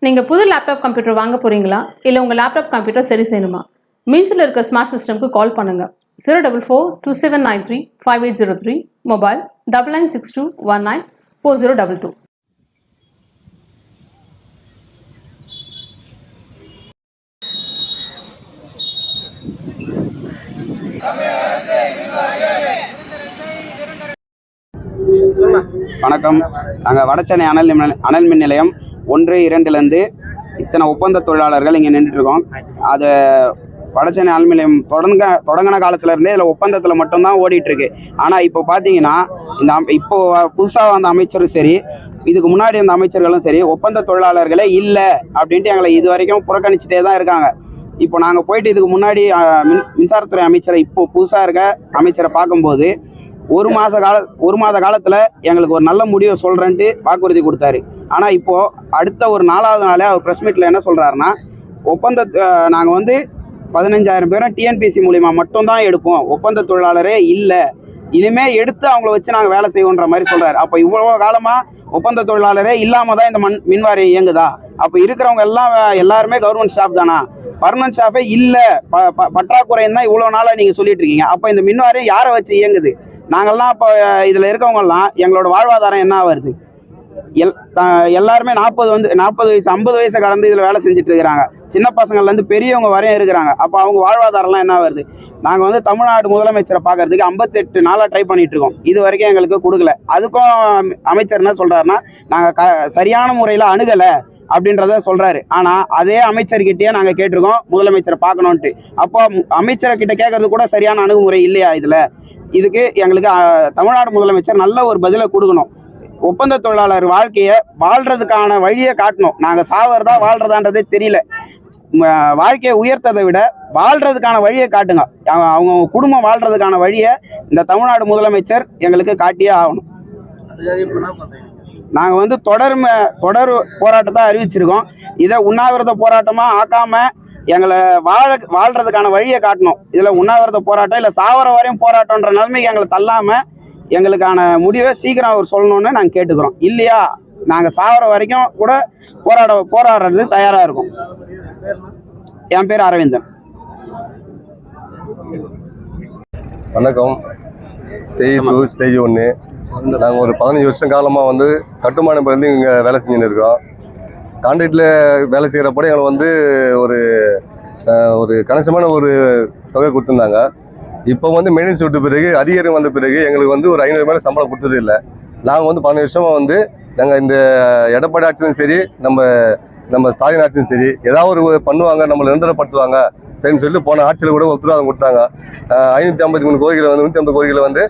நீங்கள் புது laptop computer வாங்க போகிறீங்களா இல்லை உங்கள் லேப்டாப் கம்ப்யூட்டர் சரி செய்யணுமா? மீன்ஸில் இருக்க ஸ்மார்ட் சிஸ்டம்க்கு கால் பண்ணுங்கள். 04427935803, மொபைல் 9962194022. வணக்கம். நாங்கள் வடசென்னை அனல் மின் நிலையம் 1, 2லேருந்து இத்தனை ஒப்பந்த தொழிலாளர்கள் இங்கே நின்றுட்டுருக்கோம். அது வடசென்னை அனல் மின் நிலையம் தொடங்கின காலத்துலேருந்தே இதில் ஒப்பந்தத்தில் மட்டும்தான் ஓடிட்டுருக்கு. ஆனால் இப்போ பார்த்தீங்கன்னா இப்போ புதுசாக வந்த அமைச்சரும் சரி, இதுக்கு முன்னாடி அந்த அமைச்சர்களும் சரி, ஒப்பந்த தொழிலாளர்களே இல்லை அப்படின்ட்டு எங்களை இது வரைக்கும் புறக்கணிச்சிட்டே தான் இருக்காங்க. இப்போ நாங்கள் போயிட்டு இதுக்கு முன்னாடி மின்சாரத்துறை அமைச்சரை இப்போ புதுசாக இருக்க அமைச்சரை பார்க்கும்போது ஒரு மாத காலத்தில் எங்களுக்கு ஒரு நல்ல முடிவை சொல்கிறேன்ட்டு வாக்குறுதி கொடுத்தாரு. ஆனால் இப்போது அடுத்த ஒரு 4வது நாளே அவர் ப்ரெஸ் மீட்டில் என்ன சொல்கிறாருன்னா, நாங்கள் 15,000 பேரும் டிஎன்பிசி மூலிமா மட்டும்தான் எடுப்போம், ஒப்பந்த தொழிலாளரே இல்லை, இனிமேல் எடுத்து அவங்கள வச்சு நாங்கள் வேலை செய்வோன்ற மாதிரி சொல்கிறாரு. அப்போ இவ்வளோ காலமாக ஒப்பந்த தொழிலாளரே இல்லாமல் தான் இந்த மின்வாரியம் இயங்குதா? அப்போ இருக்கிறவங்க எல்லாருமே கவர்மெண்ட் ஸ்டாஃப் தானா? பர்மனன்ட் ஸ்டாஃபே இல்லை, பற்றாக்குறைன்னு தான் இவ்வளோ நாளாக நீங்கள் சொல்லிட்டு இருக்கீங்க. அப்போ இந்த மின்வாரியம் யாரை வச்சு இயங்குது? நாங்கள்லாம் இப்போ இதில் இருக்கவங்கலாம் எங்களோட வாழ்வாதாரம் என்ன வருது? எல்லாருமே 40 வயசு 50 வயசை கடந்து இதில் வேலை செஞ்சுட்டு இருக்கிறாங்க. சின்ன பசங்கள்லேருந்து பெரியவங்க வரையும் இருக்கிறாங்க. அப்போ அவங்க வாழ்வாதாரம்லாம் என்ன வருது? நாங்கள் தமிழ்நாடு முதலமைச்சரை பார்க்கறதுக்கு 58 நாளாக ட்ரை பண்ணிட்டு இருக்கோம். இது வரைக்கும் எங்களுக்கு கொடுக்கல. அதுக்கும் அமைச்சர் என்ன சொல்கிறாருன்னா, நாங்கள் சரியான முறையில் அணுகலை அப்படின்றத சொல்கிறாரு. ஆனால் அதே அமைச்சர்கிட்டயே நாங்கள் கேட்டிருக்கோம் முதலமைச்சரை பார்க்கணுன்ட்டு. அப்போ அமைச்சர்கிட்ட கேட்கறது கூட சரியான அணுகுமுறை இல்லையா? இதுக்கு எங்களுக்கு தமிழ்நாடு முதலமைச்சர் நல்ல ஒரு பதிலை கொடுக்கணும். ஒப்பந்த தொழிலாளர் வாழ்க்கையை வாழ்கிறதுக்கான வழியை காட்டணும். நாங்கள் சாவறதா வாழ்கிறதான்றதே தெரியல. வாழ்க்கையை உயர்த்ததை விட வாழ்கிறதுக்கான வழியை காட்டுங்க. அவங்க குடும்பம் வாழ்கிறதுக்கான வழியை இந்த தமிழ்நாடு முதலமைச்சர் எங்களுக்கு காட்டியே ஆகணும். நாங்கள் தொடர் போராட்டத்தை அறிவிச்சிருக்கோம். இதை உண்ணாவிரத போராட்டமாக ஆக்காமல் எங்களை வாழ்கிறதுக்கான வழியை காட்டணும். இதில் உண்ணாவிரத போராட்டம் இல்லை சாவர வரையும் போராட்டம்ன்ற நிலைமைக்கு எங்களை தள்ளாமல் எங்களுக்கான முடிவை சீக்கிரம் அவர் சொல்லணும்னு நாங்கள் கேட்டுக்கிறோம். இல்லையா நாங்கள் சாவர வரைக்கும் கூட போராடுறது தயாராக இருக்கும். என் பேர் அரவிந்தன். வணக்கம். ஸ்டேஜ் 2 ஸ்டேஜ் 1 நாங்கள் ஒரு 15 வருஷம் காலமாக கட்டுமான பணிந்து இங்கே வேலை செஞ்சுன்னு இருக்கோம். கான்ட்ராக்டில் வேலை செய்கிறப்பட எங்களை ஒரு கணிசமான ஒரு தொகை கொடுத்துருந்தாங்க. இப்போ மெயின்டெனன்ஸ் விட்ட பிறகு அதிகாரி வந்த பிறகு எங்களுக்கு ஒரு 500 மேலே சம்பளம் கொடுத்தது இல்லை. நாங்கள் 15 வருஷமாக நாங்கள் இந்த எடப்பாடி ஆட்சியும் சரி, நம்ம ஸ்டாலின் ஆட்சியும் சரி, ஏதாவது ஒரு பண்ணுவாங்க, நம்மளை நிரந்தரப்படுத்துவாங்க சரின்னு சொல்லிட்டு போன ஆட்சியில் கூட உத்தரவாதம் கொடுத்தாங்க. 553 கோரிக்கையில் 150 கோரிக்கையில் 10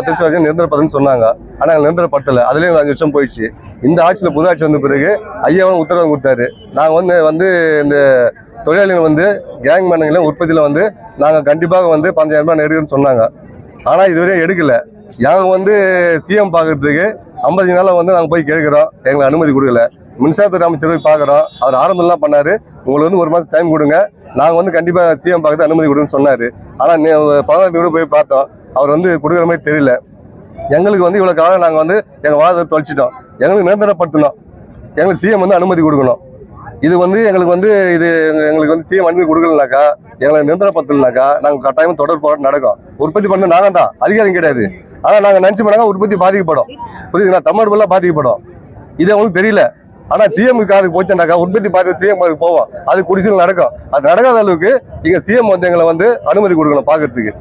வருஷம் வரைக்கும் நிரந்தரப்படுத்துன்னு சொன்னாங்க. ஆனால் நிரந்தரப்படுத்தலை. அதுலேயும் 5 வருஷம் போயிடுச்சு. இந்த ஆட்சியில் புது ஆட்சி வந்த பிறகு ஐயாவும் உத்தரவாதம் கொடுத்தாரு. நாங்கள் இந்த தொழிலாளிகள் கேங் மேனுங்களை உற்பத்தியில் நாங்கள் கண்டிப்பாக 15,000 ரூபாய் எடுக்குன்னு சொன்னாங்க. ஆனால் இதுவரையும் எடுக்கலை. நாங்கள் சிஎம் பார்க்கறதுக்கு 50 நாளாக நாங்கள் போய் கேட்குறோம், எங்களுக்கு அனுமதி கொடுக்கல. மின்சாரத்துறை அமைச்சர் போய் பார்க்குறோம், அவர் ஆரம்பம்லாம் பண்ணார், உங்களுக்கு 1 மாதம் டைம் கொடுங்க, நாங்கள் கண்டிப்பாக சிஎம் பார்க்கறது அனுமதி கொடுன்னு சொன்னார். ஆனால் 15 கூட போய் பார்த்தோம், அவர் கொடுக்குற மாதிரி தெரியல. எங்களுக்கு இவ்வளோ காலம் நாங்கள் எங்கள் வாதத்தை தொலைச்சிட்டோம். எங்களுக்கு நிரந்தரப்படுத்தணும், எங்களுக்கு சிஎம் அனுமதி கொடுக்கணும். இது எங்களுக்கு இது எங்களுக்கு சிஎம் அனுமதி கொடுக்கலனாக்கா, எங்களை நிரந்தரப்படுத்தலைனாக்கா நாங்கள் கட்டாயம் தொடர் போராட்டம் நடக்கும். உற்பத்தி பண்ண நாங்கள் தான், அதிகாரம் கிடையாது. ஆனால் நாங்கள் நினச்சி பண்ணாங்க உற்பத்தி பாதிக்கப்படும். புரியுதுங்களா? தமிழ்நாடு பாதிக்கப்படும். இது அவங்களுக்கு தெரியல. ஆனால் சிஎம்க்கு அதுக்கு போச்சுனாக்கா உற்பத்தி பார்த்து சிஎம் அதுக்கு போவோம், அது குடிசையில் நடக்கும். அது நடக்காத அளவுக்கு இங்கே சிஎம் எங்களை அனுமதி கொடுக்கணும், பார்க்கறதுக்கு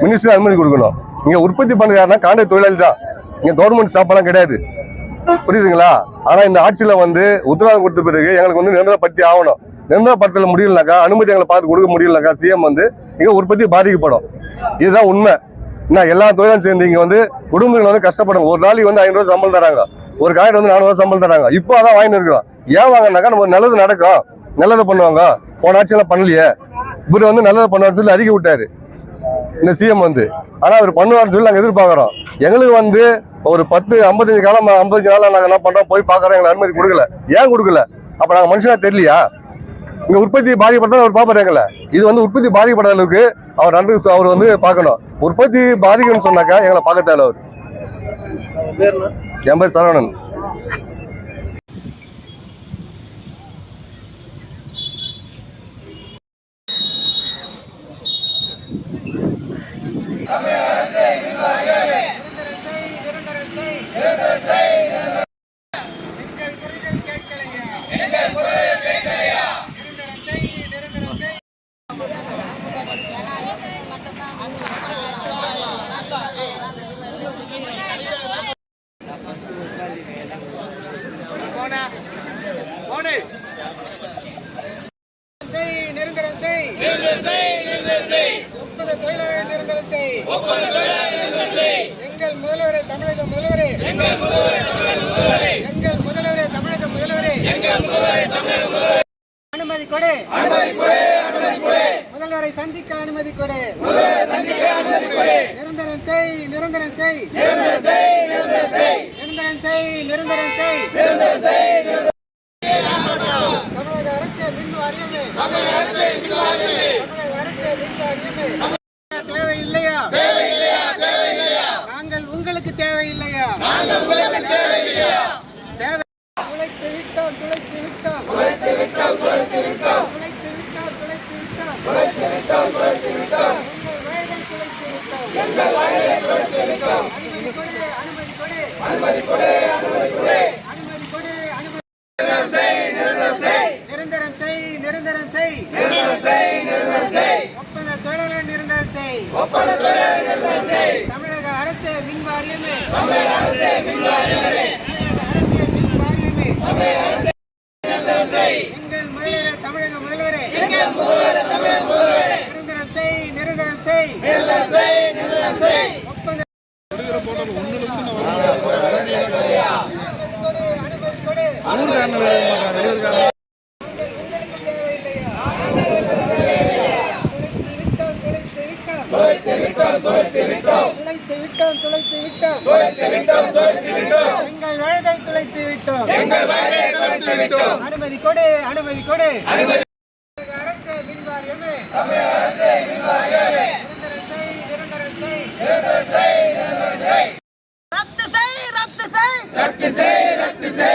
மினிஸ்டர் அனுமதி கொடுக்கணும். இங்கே உற்பத்தி பண்ணது யாருன்னா கான்ட்ராக்ட் தொழிலாளி தான், இங்கே கவர்மெண்ட் ஸ்டாஃப்லாம் கிடையாது. புரியுதுங்களா? ஆனால் இந்த ஆட்சியில் உத்தரவாதம் கொடுத்த பிறகு எங்களுக்கு நிரந்தரப்படுத்தி ஆகணும். நிரந்தரப்படுத்தல முடியலனாக்கா, அனுமதி எங்களை பார்த்து கொடுக்க முடியலனாக்கா சிஎம் இங்கே உற்பத்தி பாதிக்கப்படும். இதுதான் உண்மை. என்ன எல்லா தொழிலும் சேர்ந்து இங்கே குடும்பங்கள் கஷ்டப்படும். ஒரு நாளைக்கு 500 ரூபா சம்பளம் தராங்க, ஒரு காய்கறி 400 ரூபா சம்பளம் தராங்க. இப்போ அதான் வாங்கிட்டு இருக்கிறோம். ஏன் வாங்கினாக்கா நம்ம நல்லது நடக்கும், நல்லதை பண்ணுவாங்க. போன ஆட்சியெல்லாம் பண்ணலையே, இவர் நல்லதை பண்ணுவார்னு சொல்லி அறிக்கை விட்டாரு இந்த சிஎம். ஆனால் அவர் பண்ணுவார்னு சொல்லி நாங்கள் எதிர்பார்க்குறோம். எங்களுக்கு ஒரு 55 நாளாக நாங்கள் என்ன பண்ணுறோம், போய் பார்க்குறோம், எங்களுக்கு அனுமதி கொடுக்கல. ஏன் கொடுக்கல? அப்போ நாங்கள் மனுஷனா தெரியலையா? இங்கே உற்பத்தி பாதிக்கப்பட்டதான் அவர் பார்ப்பாரு எங்களை. இது உற்பத்தி பாதிக்கப்படாத அளவுக்கு அவர் அவர் பார்க்கணும். உற்பத்தி பாதிக்கணும்னு சொன்னாக்கா எங்களை பார்க்க தேவை. அவர் என் பேர் சரவணன். நிரந்தரம் செய். ஒப்பந்த தொழிலாளர் நிரந்தரம் செய். எங்கள் முதல்வரே தமிழக முதல்வரே, எங்கள் முதல்வரே தமிழக முதல்வரே, அனுமதி கொடு, முதல்வரை சந்திக்க அனுமதி கொடு, நிரந்தரம் செய், நிரந்தரம் செய், நிரந்தரம் செய், நிரந்தரம் செய். தமிழக அரசு மின் வாரியமே, தமிழக அரசு மின் வாரியமே, தேவையில்லையா? நாங்கள் உங்களுக்கு தேவையில்லையா? தேவை. துளைத்து விட்டோம், துளைத்து விட்டோம், துளைத்து விட்டோம், துளைத்து விட்டோம், துளைத்து விட்டோம், துளைத்து விட்டோம், துளைத்து விட்டோம், துளைத்து விட்டோம். எங்கள் வயதை துளைத்து விட்டோம். அனுமதி கொடு, அனுமதி கொடு, அனுமதி கொடு, அனுமதி கொடு, அனுமதி கொடு, அனுமதி. நிரந்தரம் செய், நிரந்தரம் செய், நிரந்தரம் செய், நிரந்தரம் செய், நிரந்தரம் செய், நிரந்தரம் செய். ஒப்பந்த தொழிலாளர் நிரந்தரம் செய், ஒப்பந்த தொழிலாளர் நிரந்தரம் செய். தமிழக அரசு மின் வாரியமே, தமிழக அரசு மின் வாரியமே, தமிழக அரசு மின் வாரியமே, தமிழக அரசு நிரந்தரம் செய். எங்கள் முதல்வரே தமிழக முதல்வரே, எங்கள் முதல்வரே தமிழக முதல்வரே, நிரந்தரம் செய், நிரந்தரம் செய், நிரந்தரம் செய், நிரந்தரம் செய். ஒப்பந்த எங்கள் வயதை துளைத்து விட்டோம், எங்கள் வயதை துளைத்து விட்டோம். அனுமதி கொடு, அனுமதி கொடு, அனுமதி. அரசு மின் வாரியமே, தமிழக அரசு மின் வாரியமே, நிரந்தரம் செய், நிரந்தரம் செய், நிரந்தரம் செய், நிரந்தரம் செய். ரத்து செய், ரத்து செய், ரத்து செய், ரத்து செய்.